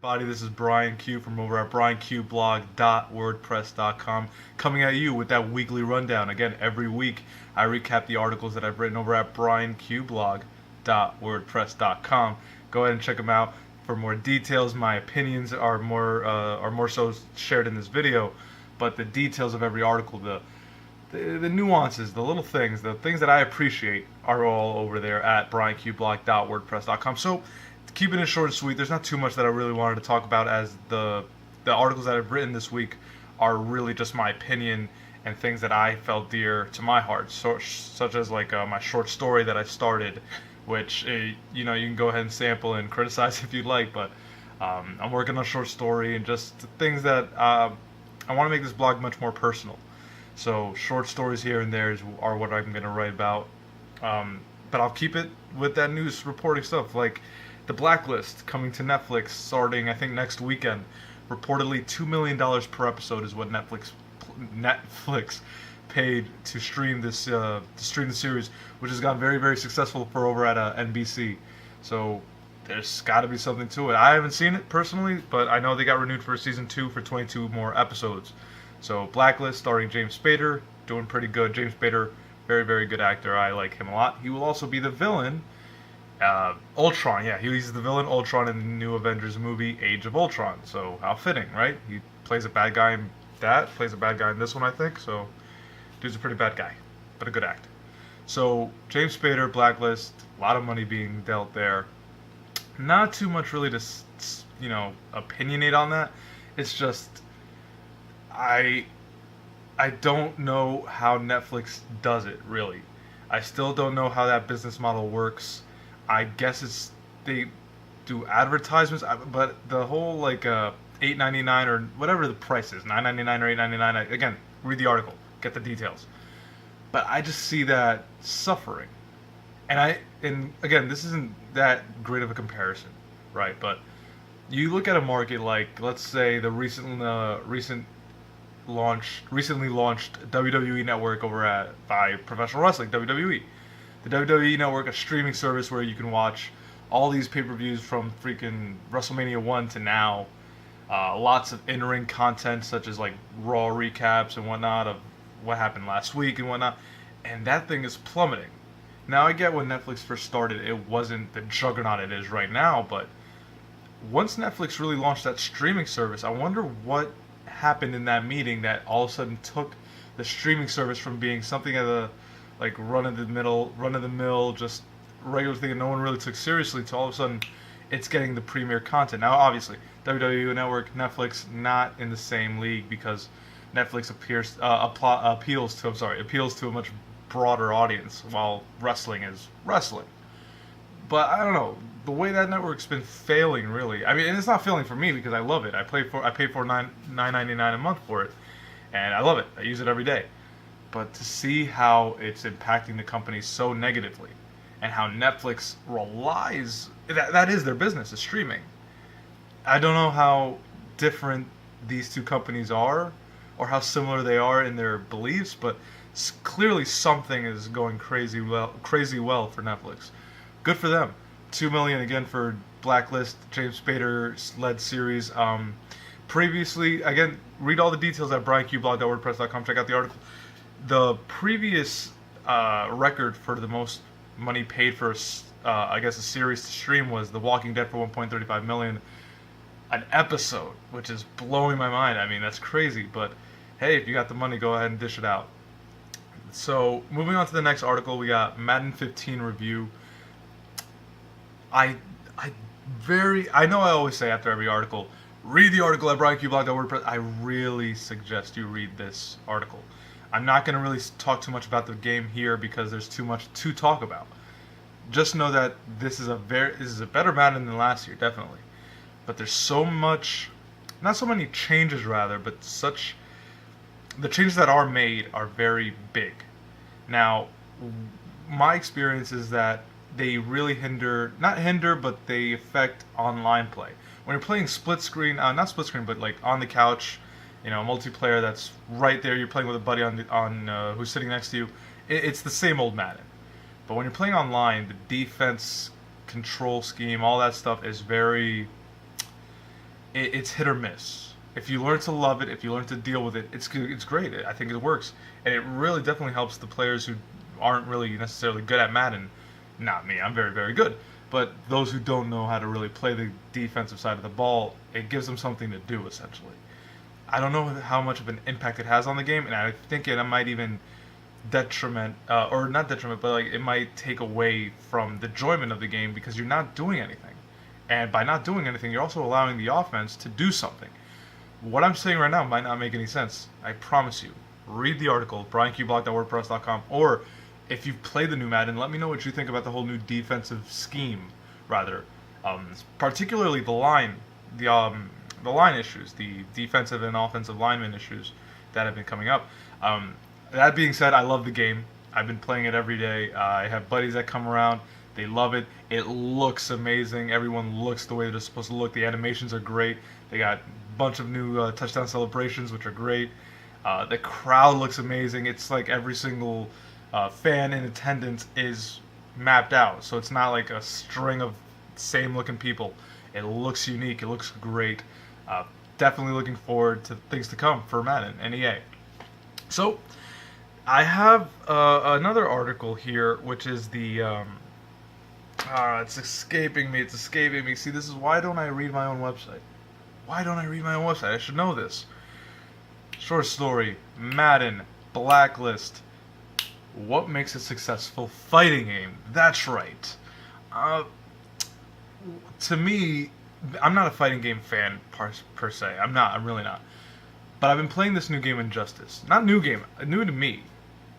Everybody, this is Brian Q from over at brianqblog.wordpress.com coming at you with that weekly rundown. Again, every week I recap the articles that I've written over at brianqblog.wordpress.com. Go ahead and check them out for more details. My opinions are more so shared in this video, but the details of every article, the nuances, the little things, the things that I appreciate are all over there at brianqblog.wordpress.com. So keeping it short and sweet, there's not too much that I really wanted to talk about, as the articles that I've written this week are really just my opinion and things that I felt dear to my heart, such as like my short story that I started, which you can go ahead and sample and criticize if you'd like, but I'm working on a short story and just things that I want to make this blog much more personal. So short stories here and there are what I'm going to write about, but I'll keep it with that news reporting stuff, like The Blacklist coming to Netflix starting, I think, next weekend. Reportedly $2 million per episode is what Netflix paid to stream the series, which has gotten very, very successful for over at NBC. So there's got to be something to it. I haven't seen it personally, but I know they got renewed for season 2 for 22 more episodes. So Blacklist starring James Spader, doing pretty good. James Spader, very, very good actor. I like him a lot. He will also be the villain. Ultron, yeah, he's the villain Ultron in the new Avengers movie, Age of Ultron. So how fitting, right? He plays a bad guy in that, plays a bad guy in this one, I think. So dude's a pretty bad guy, but a good act. So James Spader, Blacklist, a lot of money being dealt there. Not too much really to opinionate on that. It's just I don't know how Netflix does it, really. I still don't know how that business model works. I guess they do advertisements, but the whole like $8.99 or whatever the price is, $9.99 or $8.99. Again, read the article, get the details. But I just see that suffering, and again, this isn't that great of a comparison, right? But you look at a market like, let's say, the recently launched WWE Network by Professional Wrestling, WWE. The WWE Network, a streaming service where you can watch all these pay-per-views from freaking WrestleMania 1 to now. Lots of in-ring content, such as like Raw recaps and whatnot of what happened last week and whatnot. And that thing is plummeting. Now, I get when Netflix first started, it wasn't the juggernaut it is right now, but once Netflix really launched that streaming service, I wonder what happened in that meeting that all of a sudden took the streaming service from being something of the like run of the mill, just regular thing that no one really took seriously, to all of a sudden it's getting the premier content. Now, obviously, WWE Network, Netflix, not in the same league, because Netflix appeals to a much broader audience, while wrestling is wrestling. But I don't know, the way that network's been failing, really. I mean, and it's not failing for me because I love it. I pay for $9.99 a month for it, and I love it. I use it every day. But to see how it's impacting the company so negatively, and how Netflix relies, that is their business, is streaming. I don't know how different these two companies are, or how similar they are in their beliefs, but clearly something is going crazy well for Netflix. Good for them. 2 million again for Blacklist, James Spader led series. Previously, again, read all the details at brianqblog.wordpress.com. Check out the article. The previous record for the most money paid for, I guess, a series to stream was The Walking Dead for 1.35 million an episode, which is blowing my mind. I mean, that's crazy, but hey, if you got the money, go ahead and dish it out. So, moving on to the next article, we got Madden 15 review. I know I always say after every article, read the article at brianqblog.wordpress. I really suggest you read this article. I'm not going to really talk too much about the game here because there's too much to talk about. Just know that this is a better Madden than last year, definitely. But there's so much, not so many changes rather, but the changes that are made are very big. Now, my experience is that they really but they affect online play. When you're playing split screen, not split screen, but like on the couch, multiplayer that's right there. You're playing with a buddy on who's sitting next to you. It's the same old Madden. But when you're playing online, the defense control scheme, all that stuff is very it's hit or miss. If you learn to love it, if you learn to deal with it, it's great. I think it works, and it really definitely helps the players who aren't really necessarily good at Madden. Not me, I'm very very good. But those who don't know how to really play the defensive side of the ball, it gives them something to do essentially. I don't know how much of an impact it has on the game, and I think it might even detriment, or not detriment, but like it might take away from the enjoyment of the game because you're not doing anything. And by not doing anything, you're also allowing the offense to do something. What I'm saying right now might not make any sense. I promise you. Read the article, brianqblock.wordpress.com, or if you've played the new Madden, let me know what you think about the whole new defensive scheme, rather. Particularly the line issues, the defensive and offensive lineman issues that have been coming up. That being said, I love the game. I've been playing it every day. I have buddies that come around. They love it. It looks amazing. Everyone looks the way they're supposed to look. The animations are great. They got a bunch of new touchdown celebrations, which are great. The crowd looks amazing. It's like every single fan in attendance is mapped out. So it's not like a string of same-looking people. It looks unique. It looks great. Definitely looking forward to things to come for Madden and EA. So I have another article here, which is the it's escaping me. It's escaping me. See, this is why don't I read my own website? Why don't I read my own website? I should know this. Short story: Madden Blacklist. What makes a successful fighting game? That's right. To me, I'm not a fighting game fan per se. I'm not. I'm really not. But I've been playing this new game, Injustice. Not new game, new to me.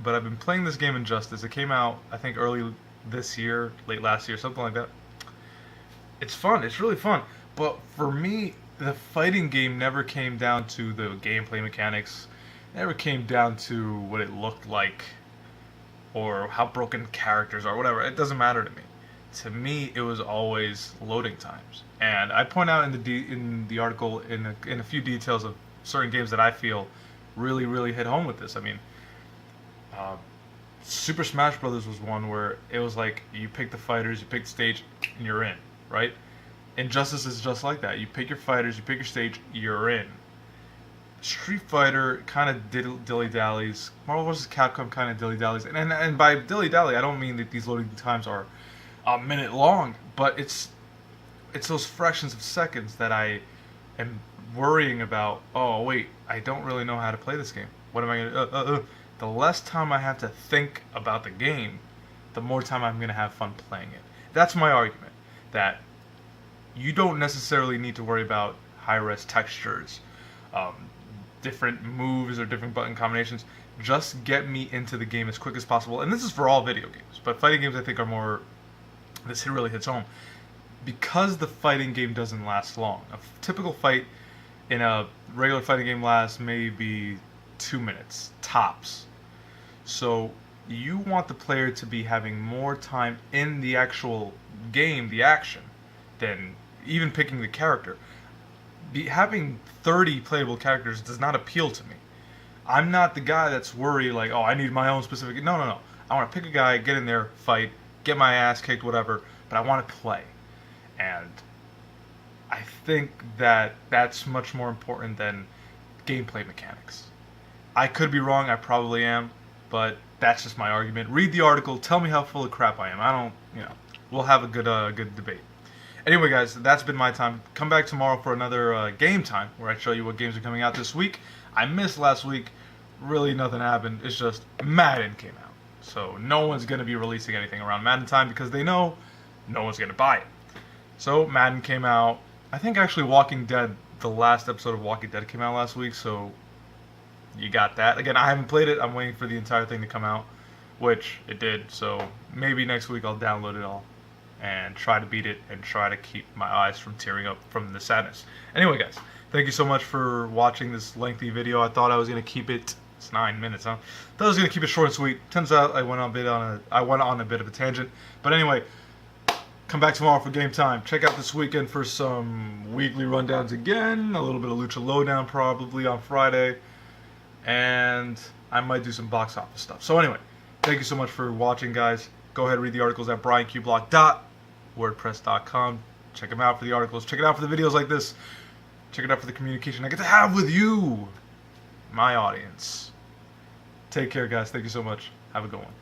But I've been playing this game, Injustice. It came out, I think, early this year, late last year, something like that. It's fun. It's really fun. But for me, the fighting game never came down to the gameplay mechanics. It never came down to what it looked like or how broken characters are, whatever. It doesn't matter to me. To me, it was always loading times. And I point out in the article in a few details of certain games that I feel really, really hit home with this. I mean, Super Smash Brothers was one where it was like you pick the fighters, you pick the stage, and you're in, right? Injustice is just like that. You pick your fighters, you pick your stage, you're in. Street Fighter kind of dilly-dallies. Marvel vs. Capcom kind of dilly-dallies. And by dilly-dally, I don't mean that these loading times are a minute long, but it's those fractions of seconds that I am worrying about. Oh, wait, I don't really know how to play this game. What am I going to... The less time I have to think about the game, the more time I'm going to have fun playing it. That's my argument, that you don't necessarily need to worry about high-res textures, different moves or different button combinations. Just get me into the game as quick as possible. And this is for all video games, but fighting games I think are more... This really hits home. Because the fighting game doesn't last long. A typical fight in a regular fighting game lasts maybe 2 minutes, tops. So you want the player to be having more time in the actual game, the action, than even picking the character. Having 30 playable characters does not appeal to me. I'm not the guy that's worried like, oh, I need my own specific... No. I want to pick a guy, get in there, fight, get my ass kicked, whatever, but I want to play. And I think that that's much more important than gameplay mechanics. I could be wrong, I probably am, but that's just my argument. Read the article, tell me how full of crap I am. I don't, we'll have a good debate. Anyway, guys, that's been my time. Come back tomorrow for another game time, where I show you what games are coming out this week. I missed last week. Really nothing happened. It's just Madden came out. So no one's going to be releasing anything around Madden time because they know no one's going to buy it. So Madden came out. I think actually Walking Dead, the last episode of Walking Dead came out last week, so you got that. Again, I haven't played it. I'm waiting for the entire thing to come out, which it did. So maybe next week I'll download it all and try to beat it and try to keep my eyes from tearing up from the sadness. Anyway, guys, thank you so much for watching this lengthy video. I thought I was going to keep it... It's 9 minutes, huh? Thought I was going to keep it short and sweet. Turns out I went on a bit of a tangent. But anyway, come back tomorrow for game time. Check out this weekend for some weekly rundowns again. A little bit of Lucha Lowdown probably on Friday. And I might do some box office stuff. So anyway, thank you so much for watching, guys. Go ahead and read the articles at brianqblock.wordpress.com. Check them out for the articles. Check it out for the videos like this. Check it out for the communication I get to have with you, my audience. Take care, guys. Thank you so much. Have a good one.